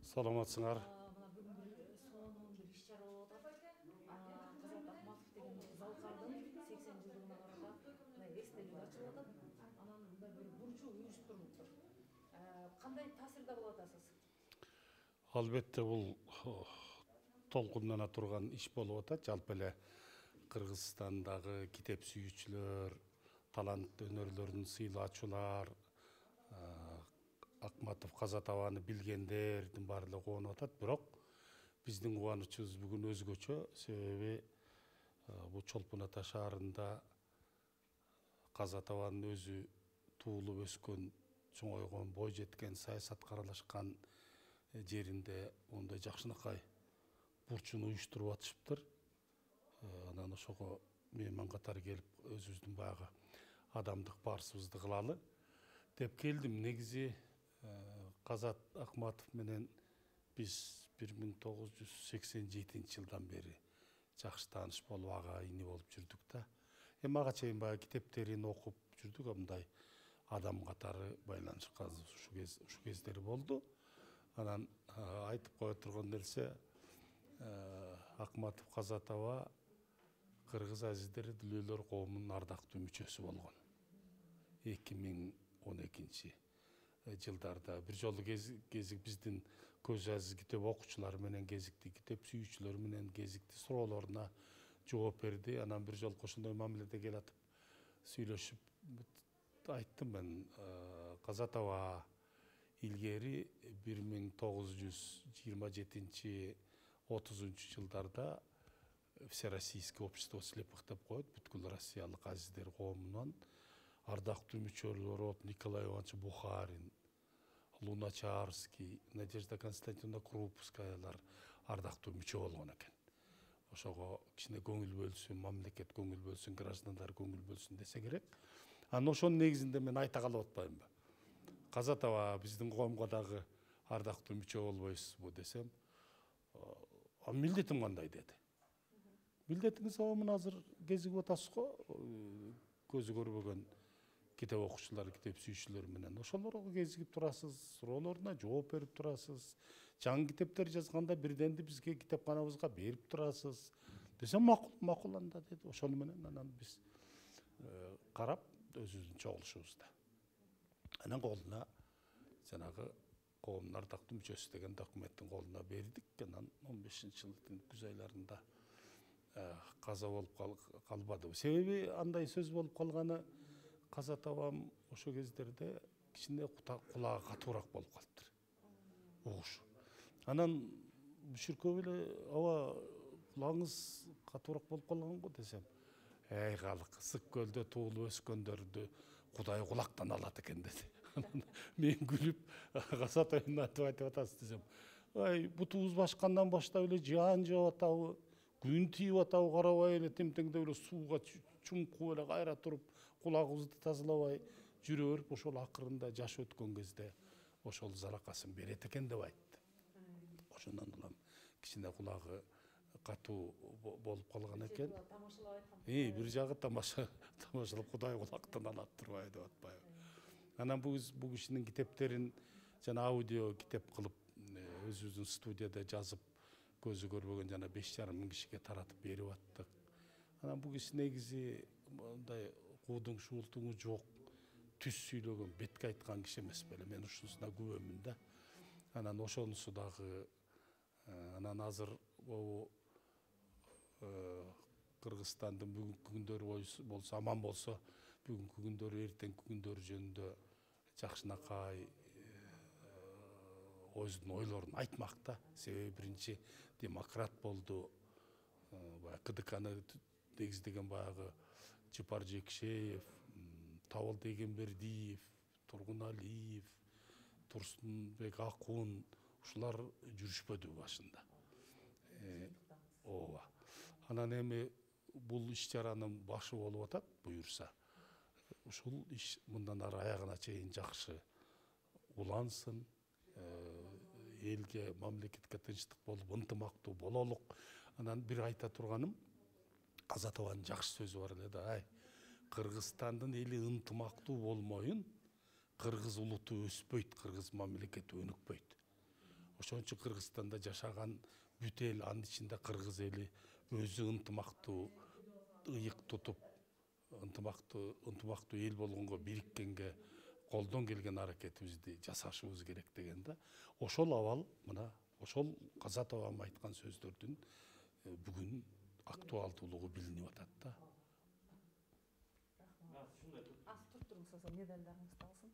Саламатсыңар. Мына бүгін бір сонун бір иш чара болуп атат. Казат Акматов деген залкардын 80 жылдыгына карата мындай эстелик ачылып атат. Анан мындай bir бурчу уюштурулуптур. Кандай таасирде болуп атасыз? Албетте бул толкундана турган иш болуп атат. Жалпы эле Кыргызстандагы китеп сүйүүчүлөр, талант өнөрлөрүн сыйлаачулар, Акматов Казатабаны билгендердин баардыгы кубанып атат. Бирок биздин кубанычыбыз бүгүн өзгөчө. Себеби бул Чолпон Ата шаарында Казатабанын өзү туулуп өскөн, чоңойгон, бой жеткен, саясатка аралашкан жеринде ондай жакшынакай бурчун уюштуруп атышыптыр. Анан ошого мейман катары келип өзүбүздүн баягы адамдык барсыбызды кылалы деп келдим. Негизи Казат Акматов менен биз 1987 жылдан бери жакшы тааныш болуп, ага ини болуп жүрдүк да. Ага чейин баягы китептерин окуп жүрдүк, мындай адам катары байланышкан ушу кездери болду. Анан айтып кое турган нерсе, Акматов Казатаба Кыргыз азиздери дүлөөлөр коомунун ардактуу мүчөсү болгон. 2012 жылдарда бир жолу кезик биздин көз азиз китеп окуучулары менен кезикти, китеп сүйүүчүлөр менен кезикти суроолоруна жооп берди. Анан бир жолку ошондой мамиледе келатып сүйлөшүп айттым мен, Казатаба илгери 1927-30 жылдарда Всероссийский общество слепых деп коет, бүткүл россиялык азиздер коомунун ардактуу мүчөлөрү болуп Николай Иванович Бухарин, Луначарский, Надежда Константиновна Крупскаялар ардактуу мүчө болгон экен. Ошого кичине көңүл бөлсүн, мамлекет көңүл бөлсүн, граждандар көңүл бөлсүн десе керек. Анан ошонун негизинде мен айта калып атпаймынбы? Казатаба биздин коомго дагы ардактуу мүчө болбойсузбу десем, милдетим кандай деди. Милдетиңиз мына азыр кезигип атасыз го, көзү көрбөгөн китеп окуучулар, китеп сүйүүчүлөр менен ошолорго кезигип турасыз, суроолоруна жооп берип турасыз. Жаңы китептер жазганда бирденди бизге китепканабызга берип турасыз десем, макул анда деди. Ошону менен анан биз карап өзүбүздүн чогулушубузда. Анан колуна жанагы коомдун ардактуу мүчөсү деген документтин колуна бердик. Анан 15-жылдын күз айларында каза болуп калбады. Себеби андай сөз болуп калганы, Казатабам ошо кездерде кичине кулагы катуураак болуп калыптыр. Угушу. Анан шүркөп эле, аба кулагыңыз катуураак болуп калган го десем, эй калык, ысык көлдө туулуп өскөндөрдү Кудай кулактан алат экен деди. Мен күлүп, Казатабаны айтып атасыз десем, ай бутубуз башкандан баштап эле жаан жаап атабы, күн тийип атабы, карабай эле темтеңдеп эле сууга чумкуп эле кайра туруп, кулагыбызды тазалабай жүрө берип, ошол акырында жаш өткөн кезде ошол заракасын берет экен деп айтты. Ошондон улам кичине кулагы катуу болуп калган экен. Бир жагы тамашалап Кудай кулактан алат турбайбы деп атпайбы. Анан бул кишинин китептерин жана аудио китеп кылып өзүбүздүн студияда жазып, көзү көрбөгөн жана 5,5 миң кишиге таратып берип аттык. Анан бул киши негизи мындай куудуң шуултуңу жок, түз сүйлөгөн, бетке айткан киши эмес беле. Мен ушунусуна күбөмүн да. Анан ошонусу дагы, анан азыр могу Кыргызстандын бүгүнкү күндөрү болсо, аман болсо, бүгүнкү күндөрү, эртеңки күндөрү жөнүндө жакшынакай өзүнүн ойлорун айтмак да. Себеби биринчи демократ болду. КДКны негиздеген баягы Жыпар Жекшеев, Табыл Дегенбердиев, Тургун Алиев, Турсунбек Акун, ушулар жүрүшпөдү башында. Ооба. Анан эми бул иш чаранын башы болуп атат, буюрса. Ушул иш мындан ары аягына чейин жакшы улансын, элге, мамлекетке тынчтык болуп, ынтымактуу бололук. Анан бир айта турганым, Казатабанын жакшы сөзү бар эле да, Кыргызстандын эли ынтымактуу болмоюн, кыргыз улуту өспөйт, кыргыз мамлекети өнүкпөйт. Ошон үчүн Кыргызстанда жашаган бүт эл, анын ичинде кыргыз эли өзү ынтымактуу, ыйык тутуп, ынтымактуу эл болгонго, бириккенге колдон келген аракетибизди жасашыбыз керек деген да. Ошол абал мына ошол Каза Табам айткан сөздөрдүн бүгүн актуалдуулугу билинип атат да. Az turup turuңuz, медальдарыңыз да алсын.